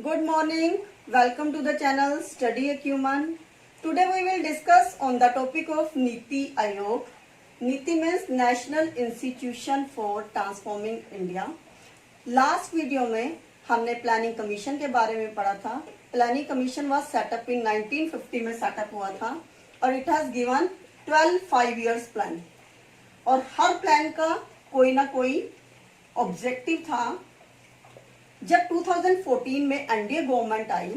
Good morning. Welcome to the channel Study Acumen. Today we will discuss on the topic of Niti Aayog. Niti means National Institution for Transforming India. Last video में हमने planning commission के बारे में पढ़ा था. Planning commission was setup इन 1950 में setup हुआ था और it has given 12 5 years plan और हर प्लान का कोई ना कोई ऑब्जेक्टिव था. जब 2014 में एनडीए गवर्नमेंट आई,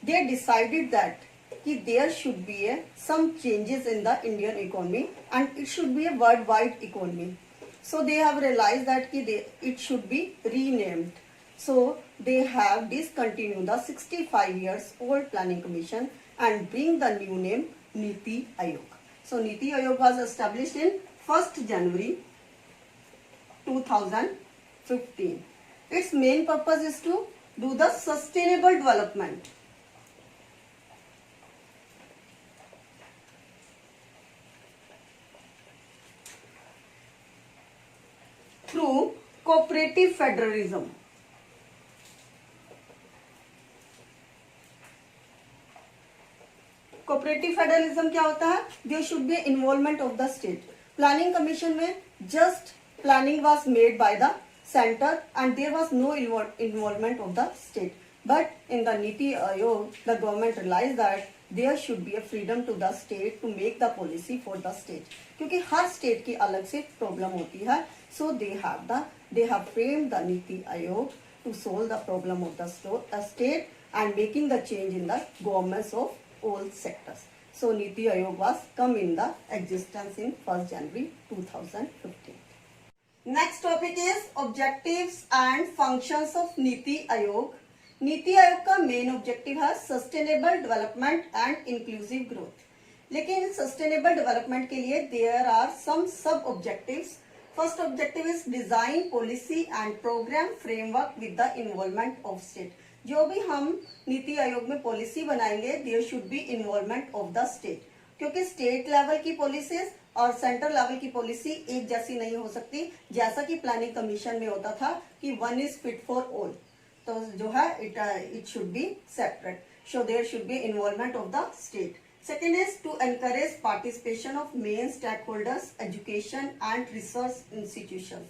दे डिसाइडेड दैट कि there should be a some changes in the Indian economy and it should be a world wide economy. So they have realized that it should be renamed. So they have discontinued the 65 years old planning commission and bring the new name Niti Aayog. So Niti Aayog was established in 1st January 2015. Its main purpose is to do the sustainable development. Through cooperative federalism. Cooperative federalism क्या होता है? There should be involvement of the state. Planning commission में just planning was made by the centre and there was no involvement of the state. But in the Niti Aayog, the government realized that there should be a freedom to the state to make the policy for the state. क्योंकि हर state की अलग से problem होती है. So they have framed the Niti Aayog to solve the problem of the state and making the change in the governments of all sectors. So Niti Aayog was come in the existence in 1st January 2015. Next topic is objectives and functions of Niti Aayog. Niti Aayog का main objective है sustainable development and inclusive growth. लेकिन sustainable development के लिए there are some sub objectives. First objective is design policy and programme framework with the involvement of state. जो भी हम नीति आयोग में policy बनाएंगे there should be involvement of the state. क्योंकि state level की पॉलिसीज और सेंट्रल लेवल की policy एक जैसी नहीं हो सकती. जैसा कि प्लानिंग कमीशन में होता था कि one is fit for all, तो जो है it should be separate. So there should be involvement of the state. Second is to encourage participation of main stake holders, education and research institutions.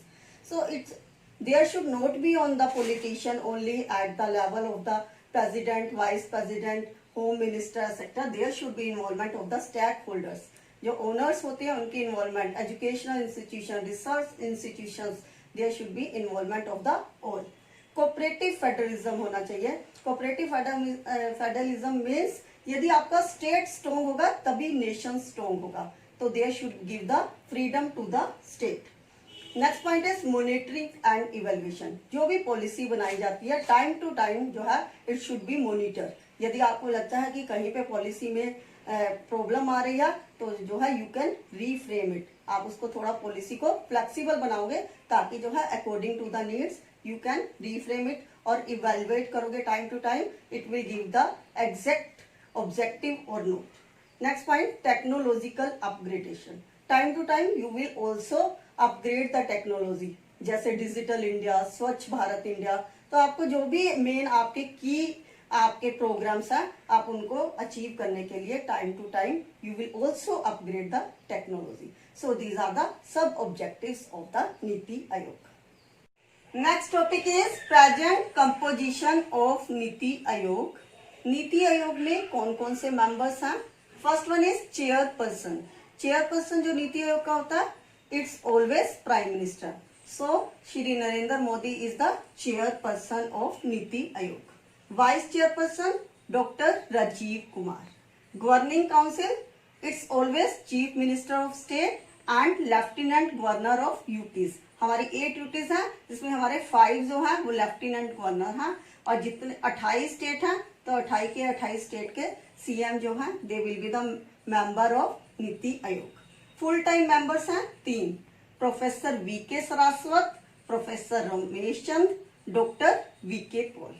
So it's there should not be on the politician only at the level of the president, vice president, home minister etcetera. There should be involvement of the stake holders. जो owners होते हैं उनकी involvement, educational institution, research institutions, there should be involvement of the all. Cooperative federalism होना चाहिए. Cooperative federalism means यदि आपका state strong होगा तभी नेशन स्ट्रॉन्ग होगा. तो there should give the freedom to the state. Next point is monitoring and evaluation. जो भी पॉलिसी बनाई जाती है टाइम टू टाइम जो है इट शुड बी मॉनिटर. यदि आपको लगता है कि कहीं पे पॉलिसी में प्रॉब्लम आ रही है तो जो है यू कैन रीफ्रेम इट. आप उसको थोड़ा पॉलिसी को फ्लेक्सिबल बनाओगे ताकि जो है according to the needs you can reframe it और evaluate करोगे time to time, it will give the exact objective or not. Next point, technological upgradation. Time to time you will also upgrade the technology. जैसे digital India, स्वच्छ Bharat India. तो आपको जो भी main आपके programmes हैं आप उनको अचीव करने के लिए time to time you will also upgrade the technology. So these are the sub objectives of the Niti Aayog. Next topic is present composition of Niti Aayog. नीति आयोग में कौन कौन से मेंबर्स हैं? First one is chairperson. Chairperson जो नीति आयोग का होता है it's always prime minister. So Shri Narendra Modi is the chairperson of Niti Aayog. Vice chairperson doctor Rajiv Kumar. Governing council it's always chief minister of state and lieutenant governor of UTs. हमारी 8 UTs हैं जिसमें हमारे 5 जो हैं वो लेफ्टिनेंट गवर्नर हैं और जितने 28 स्टेट हैं तो 28 के 28 स्टेट के सीएम जो हैं they will be the member of Niti Aayog. Full time members हैं 3. Professor V K Saraswat, professor Ramesh Chand, doctor V K Paul.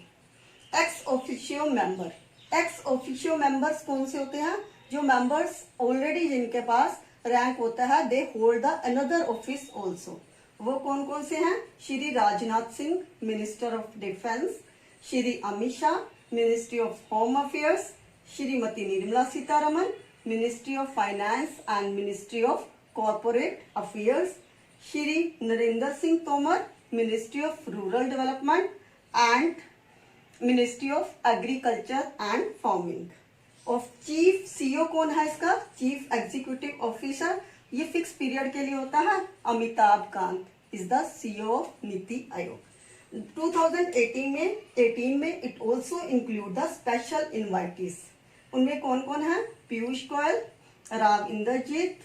Ex officio member. Ex officio members कौन से होते हैं? जो मेंबर्स ऑलरेडी जिनके पास रैंक होता है they hold the another office also. वो कौन कौन से हैं? Shri Rajnath Singh minister of defence, Shri Amit Shah ministry of home affairs, Shrimati Nirmala Sitharaman, ministry of finance and ministry of corporate affairs, Shri Narendra Singh Tomar, ministry of rural development and ministry of agriculture and farming. Of chief CEO कौन है इसका? Chief executive officer, ये fix period के लिए होता है। Amitabh Kant is the CEO of Niti Aayog. 2018 में it also include the special invitees. उनमें कौन कौन है? Piyush Goyal, Rao Inderjit,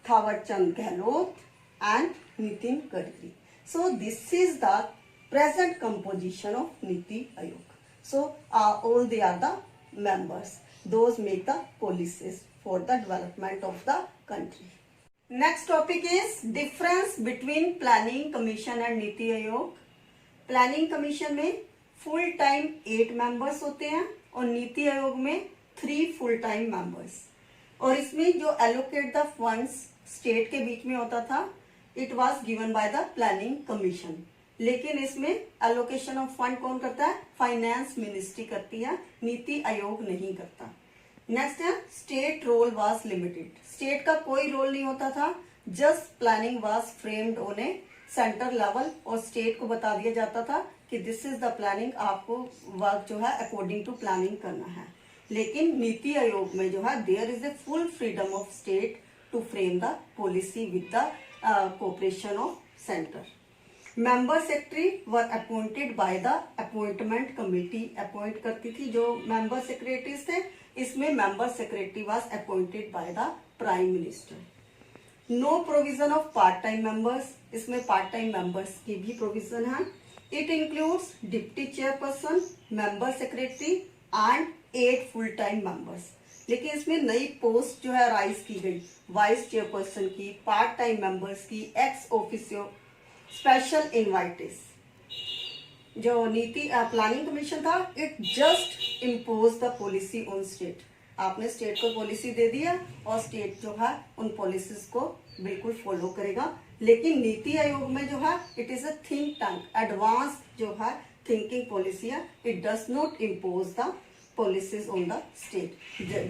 Thawar Chand Gehlot and Nitin Gadkari. So this is the present composition of Niti Aayog. So all they are the members. Those make the policies for the development of the country. Next topic is difference between Planning Commission and Niti Aayog. Planning Commission में full time 8 members होते हैं और नीति आयोग में 3 full time members. और इसमें जो allocate the funds state के बीच में होता था, it was given by the Planning Commission. लेकिन इसमें एलोकेशन ऑफ फंड कौन करता है? फाइनेंस मिनिस्ट्री करती है, नीति आयोग नहीं करता। नेक्स्ट है state role was limited. State का कोई रोल नहीं होता था, just planning was framed on a centre level और स्टेट को बता दिया जाता था कि दिस इज द प्लानिंग, आपको वर्क जो है अकॉर्डिंग टू प्लानिंग करना है। लेकिन नीति आयोग में जो है there is a full freedom of state to frame the policy with the cooperation of centre. Member secretary were appointed by the appointment committee, appoint करती थी जो मेंबर सेक्रेटरीज थे। इसमें member secretary was appointed by the prime minister. No provision of part time members, इसमें part time members की भी provision है। It includes deputy chairperson, member secretary and 8 full time members. लेकिन इसमें नई पोस्ट जो है राइज की गई, वाइस चेयरपर्सन की, पार्ट टाइम मेंबर्स की, एक्स ऑफिसियो, स्पेशल इन्वाइटीज। जो नीति प्लानिंग कमीशन था, it just impose the policy on state. आपने स्टेट को पॉलिसी दे दिया और स्टेट जो है उन पॉलिसीज को बिल्कुल फॉलो करेगा। लेकिन नीति आयोग में जो है it is a think tank, advance जो है थिंकिंग पॉलिसी है। It does not impose the policies on the state,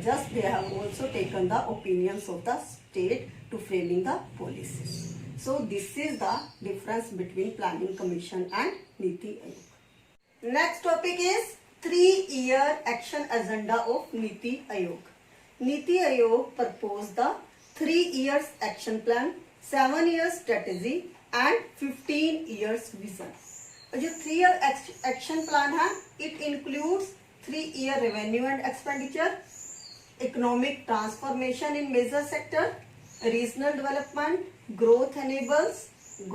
just they have also taken the opinions of the state to framing the policies. So this is the difference between Planning Commission and Niti Aayog. Next topic is 3-year action agenda of Niti Aayog. Niti Aayog proposed the 3 years action plan, 7 years strategy and 15 years vision. जो 3-year action plan है, it includes 3-year revenue and expenditure, economic transformation in major sector, regional development, growth enables,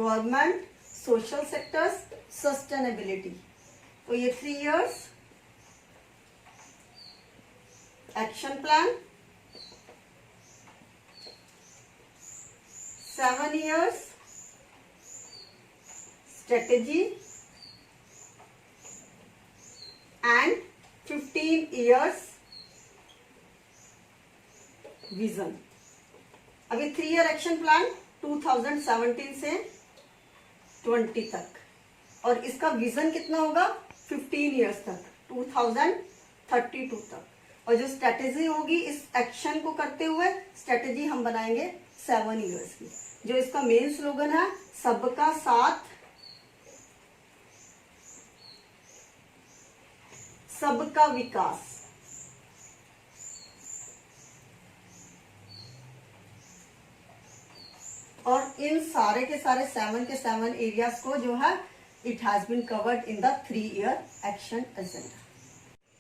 government, social sectors, sustainability. तो ये 3 years action plan, 7 years strategy and 15 years vision. अभी 3-year action plan 2017 से 20 तक, और इसका vision कितना होगा? 15 years तक, 2032 तक। और जो स्ट्रेटेजी होगी इस एक्शन को करते हुए, स्ट्रेटेजी हम बनाएंगे 7 years की। जो इसका मेन स्लोगन है, सबका साथ सबका विकास। और इन सारे के सारे 7 एरियाज को जो है it has been covered in the 3-year action agenda.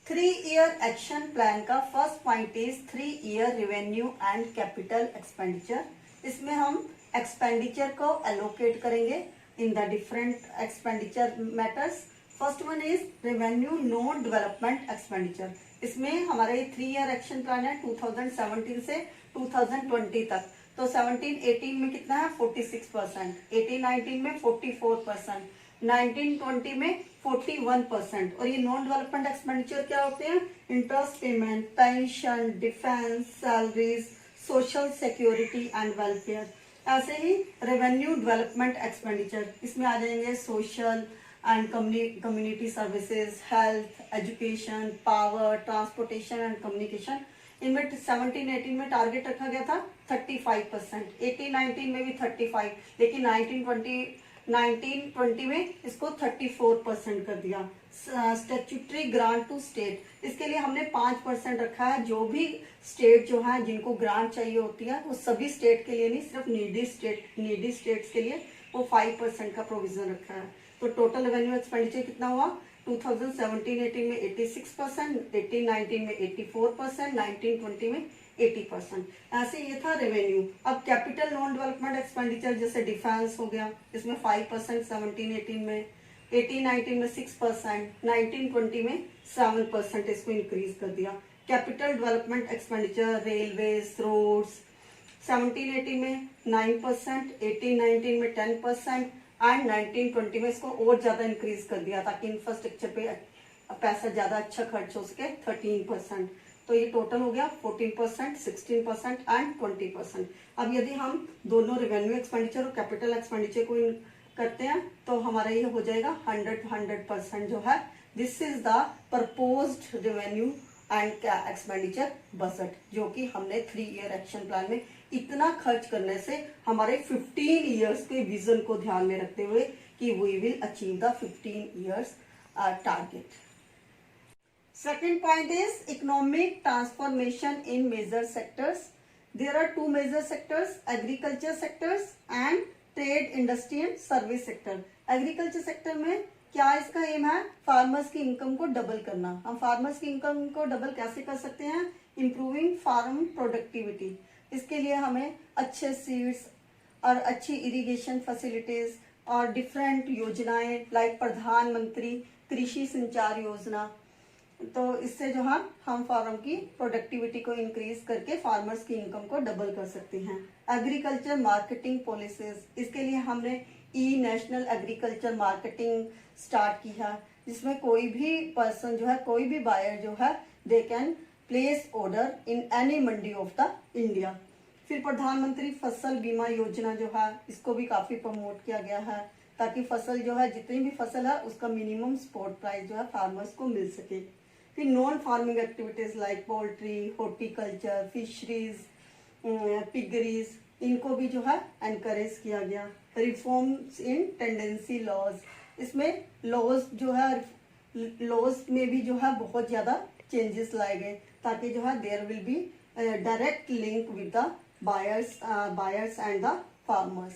3-year action plan का first point is 3-year revenue and capital expenditure. इसमें हम एक्सपेंडिचर को एलोकेट करेंगे in the different expenditure matters. First one is revenue non development expenditure. इसमें हमारा ये 3-year action plan है 2017 से 2020 तक। तो 17-18 में कितना है? 46%, 18-19 में 44%, 19-20 में 41%। और ये नॉन डेवलपमेंट एक्सपेंडिचर क्या होते हैं? Interest payment, pension, defence, salaries, social security and welfare. ऐसे ही रेवेन्यू डेवलपमेंट एक्सपेंडिचर, इसमें आ जाएंगे social, and community services, health, education, power, transportation and communication. इनमें 17-18 में टारगेट रखा गया था 35%, 18-19 में भी 35, लेकिन 19-20 में इसको 34% कर दिया. स्टैट्यूटरी ग्रांट टू स्टेट, इसके लिए हमने 5% रखा है. जो भी स्टेट जो है जिनको ग्रांट चाहिए होती है वो सभी स्टेट के लिए नहीं, सिर्फ नीडी स्टेट्स के लिए वो 5% का प्रोविजन रखा है. तो टोटल रेवेन्यू एक्सपेंडिचर कितना हुआ 2017-18 में 86%, 18-19 में 84%, 19-20 में 80%. ऐसे ये था रेवेन्यू. अब कैपिटल नॉन डेवलपमेंट एक्सपेंडिचर जैसे डिफेंस हो गया, इसमें 5% 17-18 में, 18-19 में 6%, 19-20 में 7% इसको इंक्रीज कर दिया. Capital development expenditure railways, roads 17-18 में 9%, 18-19 में 10% एंड 19-20 में इसको और ज्यादा इंक्रीज कर दिया ताकि इंफ्रास्ट्रक्चर पे पैसा ज्यादा अच्छा खर्च हो सके 13%. तो ये टोटल हो गया 14%, 16% एंड 20%. अब यदि हम दोनों रेवेन्यू एक्सपेंडिचर और कैपिटल एक्सपेंडिचर को करते हैं तो हमारा ये हो जाएगा 100% जो है. This is the proposed revenue and expenditure budget, जो कि हमने 3 ईयर एक्शन प्लान में इतना खर्च करने से हमारे 15 ईयर्स के विजन को ध्यान में रखते हुए कि we will achieve the 15 years target. Second point is economic transformation in major sectors. There are 2 major sectors, agriculture sectors and trade, industry and service sector. Agriculture sector में क्या इसका एम है, फार्मर्स की इनकम को double करना. हम farmers की income को डबल कैसे कर सकते हैं, इम्प्रूविंग फार्म प्रोडक्टिविटी. इसके लिए हमें अच्छे सीड्स और अच्छी इरिगेशन फैसिलिटीज और डिफरेंट योजनाएं लाइक प्रधानमंत्री कृषि संचार योजना. तो इससे जो है हम फार्म की प्रोडक्टिविटी को इंक्रीज करके फार्मर्स की इनकम को डबल कर सकते हैं. एग्रीकल्चर मार्केटिंग पॉलिसीज, इसके लिए हमने ई नेशनल एग्रीकल्चर मार्केटिंग स्टार्ट की है, जिसमें कोई भी पर्सन जो है, कोई भी बायर जो है, they can place order in any Mandi of the India. फिर प्रधानमंत्री फसल बीमा योजना जो है, इसको भी काफी प्रमोट किया गया है ताकि फसल जो है, जितनी भी फसल है उसका मिनिमम सपोर्ट प्राइस जो है फार्मर्स को मिल सके. फिर non farming activities like poultry, horticulture, fisheries, piggeries, इनको भी जो है एनकरेज किया गया. रिफॉर्म्स इन टेंडेंसी लॉज, इसमें लॉज जो है, लॉज में भी जो है बहुत ज्यादा चेंजेस लाए गए ताकि जो है there will be direct link with the buyers and the farmers.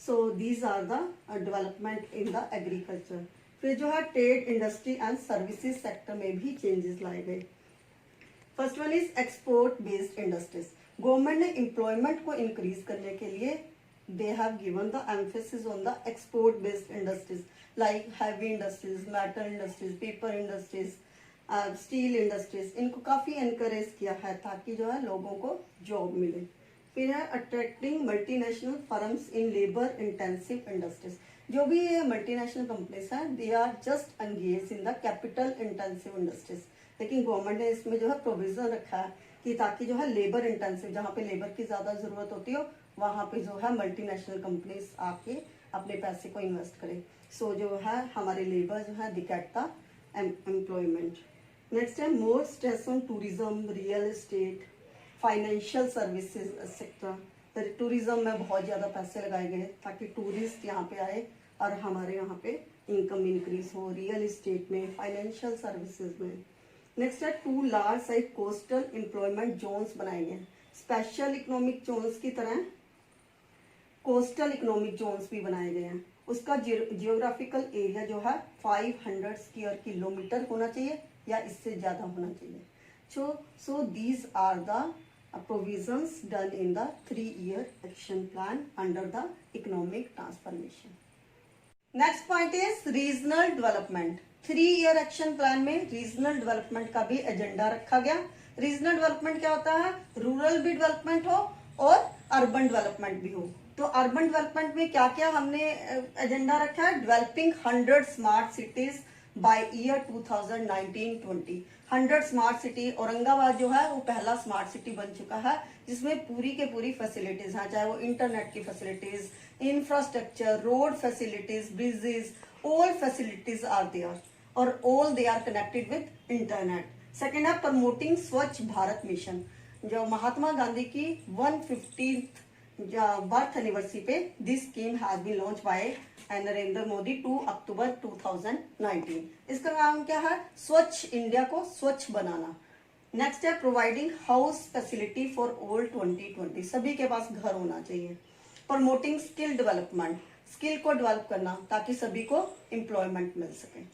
So these are the development in the agriculture. फिर जो है trade, industry and services sector में भी चेंजेस लाए गए. First one is export based industries. Government ने employment को increase करने के लिए they have given the emphasis on the export based industries like heavy industries, metal industries, paper industries, steel industries. इनको काफी encourage किया है ताकि जो है लोगों को जॉब मिले. फिर है attracting multinational firms in labor intensive industries. जो भी ये मल्टीनेशनल कंपनीज हैं, they are just engaged in the capital intensive industries. लेकिन गवर्नमेंट ने इसमें जो है प्रोविजन रखा है कि ताकि जो है लेबर इंटेंसिव, जहाँ पे लेबर की ज्यादा जरूरत होती हो, वहां पे जो है मल्टीनेशनल कंपनीज आके अपने पैसे को इन्वेस्ट करें. सो जो है हमारे लेबर जो है दिक्कत एम्प्लॉयमेंट. नेक्स्ट है more stress on tourism, real estate, financial services sector. Tourism में बहुत ज्यादा पैसे लगाए गए ताकि टूरिस्ट यहाँ पे आए और हमारे यहाँ पे इनकम इंक्रीज हो, रियल एस्टेट में, फाइनेंशियल सर्विसेज में. नेक्स्ट है 2 large size coastal employment zones बनाए गए. स्पेशल इकोनॉमिक जोन्स की तरह कोस्टल इकोनॉमिक जोन्स भी बनाए गए हैं. उसका जियोग्राफिकल एरिया जो है 500 स्क्वायर किलोमीटर होना चाहिए या इससे ज्यादा होना चाहिए. So these are the provisions done in the 3 year action plan under the economic transformation. Next point is regional development. 3 year action plan में रीजनल डेवलपमेंट का भी एजेंडा रखा गया. रीजनल डेवलपमेंट क्या होता है, रूरल भी डेवलपमेंट हो और अर्बन डेवलपमेंट भी हो. तो अर्बन डेवलपमेंट में क्या क्या हमने एजेंडा रखा है, developing 100 smart cities bye year 2019-20. 100 smart city. Aurangabad जो है वो पहला स्मार्ट सिटी बन चुका है जिसमें पूरी के पूरी फैसिलिटीज हैं, चाहे वो इंटरनेट की facilities, infrastructure, road facilities, bridges all facilities are there or all they are connected with internet. Second है प्रमोटिंग स्वच्छ भारत मिशन, जो महात्मा गांधी की 150th बर्थ एनिवर्सरी पे this scheme has been launch by Narendra Modi 2 October 2019. इसका नाम क्या है? स्वच्छ इंडिया को स्वच्छ बनाना. नेक्स्ट है providing house facility for all 2020, सभी के पास घर होना चाहिए. प्रमोटिंग स्किल डेवलपमेंट, स्किल को डेवलप करना ताकि सभी को एम्प्लॉयमेंट मिल सके.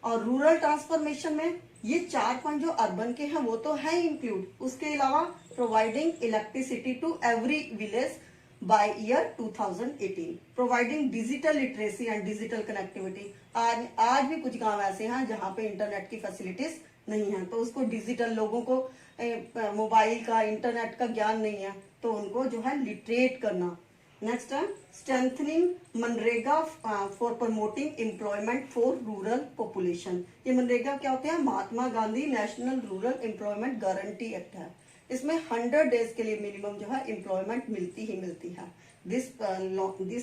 और रूरल ट्रांसफॉर्मेशन में ये 4 पॉइंट जो अर्बन के हैं वो तो है इंक्लूड, उसके अलावा providing electricity to every village by year 2018, providing digital literacy and digital connectivity. आज भी कुछ गांव ऐसे हैं जहां पे इंटरनेट की फैसिलिटीज नहीं है, तो उसको डिजिटल, लोगों को मोबाइल का, इंटरनेट का ज्ञान नहीं है, तो उनको जो है लिटरेट करना. नेक्स्ट है स्ट्रेंथनिंग मनरेगा for promoting employment for rural population. ये मनरेगा क्या होते हैं? Mahatma Gandhi national rural employment guarantee act है. इसमें 100 डेज के लिए मिनिमम जो है एम्प्लॉयमेंट मिलती ही मिलती है. This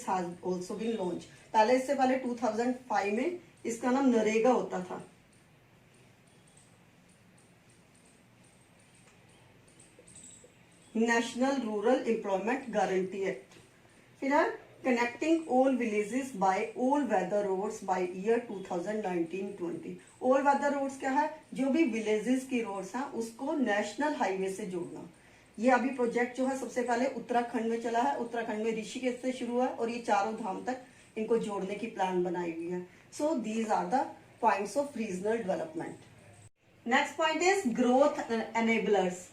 has also been launch. पहले, इससे पहले 2005 में इसका नाम नरेगा होता था. National rural employment guarantee act. फिर है connecting all villages by all weather roads by year 2019-20. All weather roads क्या है? जो भी विलेजेस की रोड्स हैं उसको नेशनल हाईवे से जोड़ना. ये अभी प्रोजेक्ट जो है सबसे पहले उत्तराखंड में चला है. उत्तराखंड में ऋषिकेश से शुरू है और ये चारों धाम तक इनको जोड़ने की प्लान बनाई हुई है. So these are the points of regional development. Next point is growth enablers.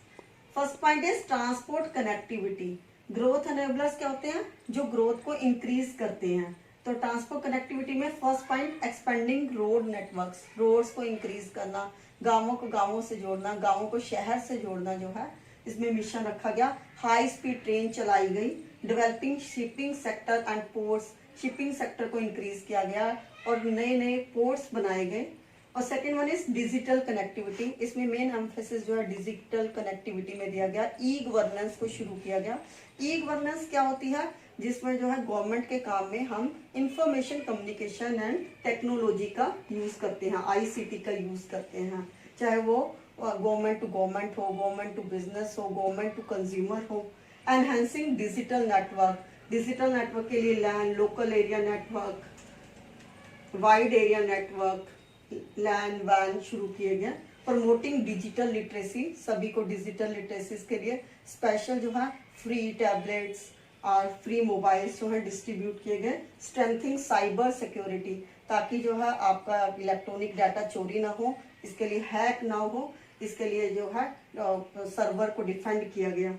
First point is transport connectivity. Growth enablers क्या होते हैं? जो ग्रोथ को इंक्रीज करते हैं. तो ट्रांसपोर्ट कनेक्टिविटी में first point expanding road networks, roads को इंक्रीज करना, गांवों को गांवों से जोड़ना, गांवों को शहर से जोड़ना जो है इसमें मिशन रखा गया. हाई स्पीड ट्रेन चलाई गई. Developing shipping sector and ports, shipping sector को इंक्रीज किया गया और नए नए पोर्ट्स बनाए गए. और second one is digital connectivity. इसमें मेन एम्फेसिस जो है डिजिटल कनेक्टिविटी में दिया गया. ई गवर्नेंस को शुरू किया गया. ई गवर्नेंस क्या होती है? जिसमें जो है गवर्नमेंट के काम में हम इंफॉर्मेशन कम्युनिकेशन एंड टेक्नोलॉजी का यूज करते हैं, आईसीटी का यूज करते हैं. चाहे वो गवर्नमेंट टू गवर्नमेंट हो, गवर्नमेंट टू बिजनेस हो, गवर्नमेंट टू कंज्यूमर हो. Enhancing digital network. Digital network के लिए land, local area network, wide area network, land वैन शुरू किए गए. प्रमोटिंग डिजिटल लिटरेसी, सभी को डिजिटल लिटरेसी के लिए स्पेशल जो है फ्री टैबलेट्स और फ्री मोबाइल्स जो है डिस्ट्रीब्यूट किए गए. स्ट्रेंथिंग साइबर सिक्योरिटी, ताकि जो है आपका इलेक्ट्रॉनिक डाटा चोरी ना हो, इसके लिए हैक ना हो, इसके लिए जो है सर्वर को डिफेंड किया गया.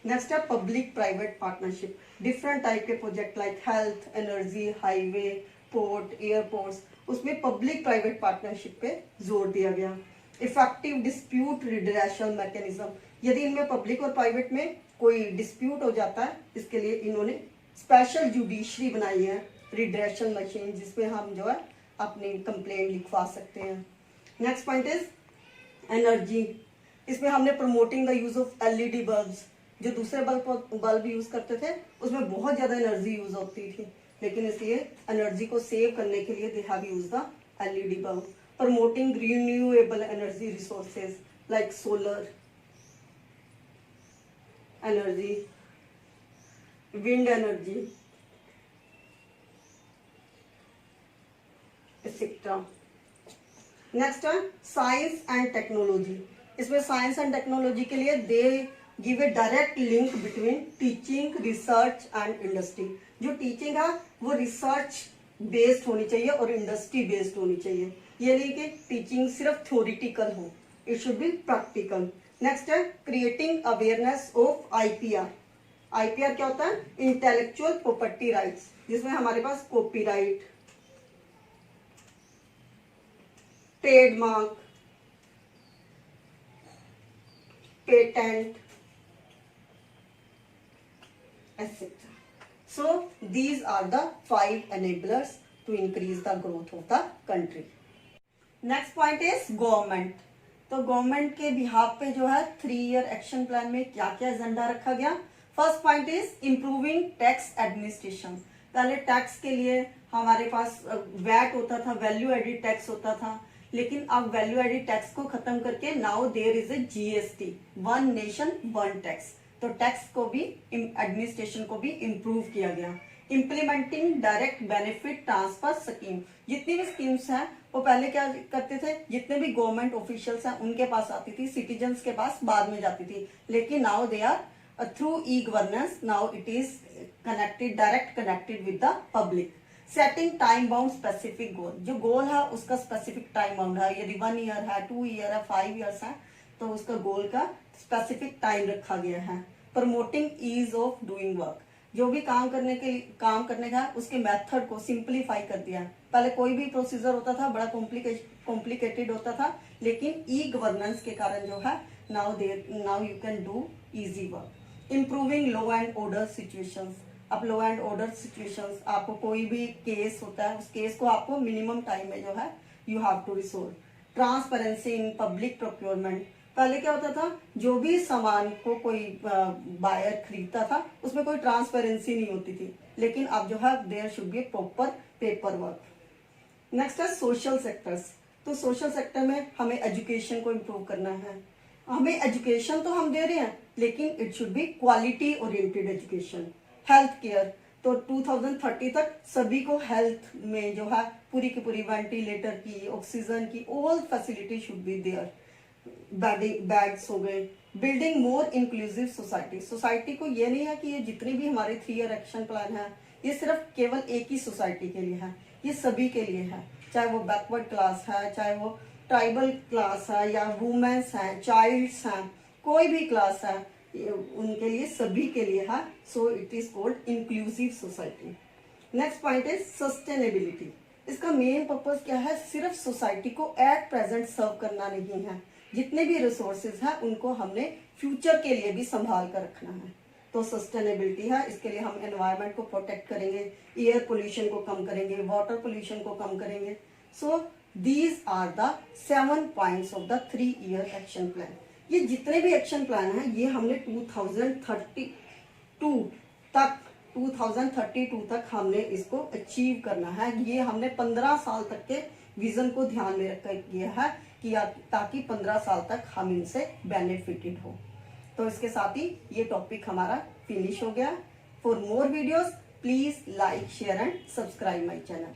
नेक्स्ट है public private partnership. Different type के project like health, energy, highway, port, airports, उसमें पब्लिक प्राइवेट पार्टनरशिप पे जोर दिया गया. Effective dispute redressal mechanism. यदि इनमें पब्लिक और प्राइवेट में कोई डिस्प्यूट हो जाता है, इसके लिए इन्होंने स्पेशल जुडिशरी बनाई है, रिड्रेसल मशीन, जिसमें हम जो है अपनी कंप्लेंट लिखवा सकते हैं. Next point is energy. इसमें हमने promoting the use of LED bulbs. जो दूसरे बल्ब यूज करते थे उसमें बहुत ज्यादा एनर्जी यूज होती थी, लेकिन इसलिए एनर्जी को सेव करने के लिए they have use the LED bulb. Promoting renewable energy resources like solar energy, wind energy, etcetera. Next है साइंस एंड टेक्नोलॉजी. इसमें साइंस एंड टेक्नोलॉजी के लिए they give a direct link between teaching, research and industry. जो teaching है वो research based होनी चाहिए और इंडस्ट्री बेस्ड होनी चाहिए. ये नहीं कि टीचिंग सिर्फ थ्योरिटिकल हो, it should be practical. Next है creating awareness of IPR. IPR क्या होता है? इंटेलेक्चुअल प्रॉपर्टी राइट्स, जिसमें हमारे पास copyright, trademark, patent, etc. So these are the 5 enablers to increase the growth of the country. Next point is government. तो government के behalf पे जो है 3 ईयर एक्शन प्लान में क्या क्या एजेंडा रखा गया. First point is improving tax administration. पहले टैक्स के लिए हमारे पास वैट होता था, वैल्यू एडिड टैक्स होता था, लेकिन अब वैल्यू एडिड टैक्स को खत्म करके now there is a GST, one nation one tax. तो टैक्स को भी, एडमिनिस्ट्रेशन को भी इम्प्रूव किया गया। Implementing direct benefit transfer scheme, जितनी भी स्कीम्स हैं वो पहले क्या करते थे, जितने भी गवर्नमेंट ऑफिशियल्स हैं उनके पास आती थी, सिटीजन्स के पास बाद में जाती थी, लेकिन now they are through e governance, now it is connected, direct connected with the public. Setting time bound specific goal, जो गोल है उसका स्पेसिफिक टाइम बाउंड है, यदि 1 ईयर है, 2 ईयर है, 5 ईयर्स है, तो उसका गोल का स्पेसिफिक टाइम रखा गया है। Promoting ease of doing work, जो भी काम करने का उसके मेथड को सिंप्लीफाई कर दिया। पहले कोई भी प्रोसीजर होता था बड़ा कॉम्प्लिकेटेड होता था, लेकिन ई गवर्नेंस के कारण जो है now you can do easy work. Improving law and order situations, अब लॉ एंड ऑर्डर सिचुएशंस, आपको कोई भी केस होता है उस केस को आपको मिनिमम टाइम में जो है you have to resolve. Transparency in public procurement, पहले क्या होता था, जो भी सामान को कोई बायर खरीदता था उसमें कोई ट्रांसपेरेंसी नहीं होती थी, लेकिन अब जो है there should be proper paper work. Next है सोशल सेक्टर्स, तो सोशल सेक्टर में हमें एजुकेशन को इम्प्रूव करना है। हमें एजुकेशन तो हम दे रहे हैं, लेकिन it should B quality oriented education. Health care, तो 2030 तक सभी को हेल्थ में जो है पूरी की पूरी वेंटिलेटर की, ऑक्सीजन की, all facility should be there. Bags हो गए। Building more inclusive society, society को ये नहीं है कि ये जितनी भी हमारे 3 ईयर एक्शन प्लान है ये सिर्फ केवल एक ही सोसाइटी के लिए है, ये सभी के लिए है, चाहे वो बैकवर्ड क्लास है, चाहे वो ट्राइबल क्लास है, या वुमेन्स हैं, चाइल्ड्स हैं, कोई भी क्लास है, उनके लिए, सभी के लिए है। So it is called inclusive society. Next point है सस्टेनेबिलिटी, इसका मेन पर्पज क्या है, सिर्फ सोसाइटी को एट प्रेजेंट सर्व करना नहीं है, जितने भी रिसोर्सेज हैं उनको हमने फ्यूचर के लिए भी संभाल कर रखना है। तो सस्टेनेबिलिटी है, इसके लिए हम एनवायरनमेंट को प्रोटेक्ट करेंगे, एयर पोल्यूशन को कम करेंगे, वाटर पोल्यूशन को कम करेंगे। So these are the 7 points of the 3 year action plan. ये जितने भी एक्शन प्लान हैं ये हमने 2032 तक हमने इसको अचीव करना है। ये हमने 15 साल तक के विजन को ध्यान में रखकर किया है कि ताकि 15 साल तक हम इनसे बेनिफिटेड हो। तो इसके साथ ही ये टॉपिक हमारा फिनिश हो गया। For more videos please like, share and subscribe my channel.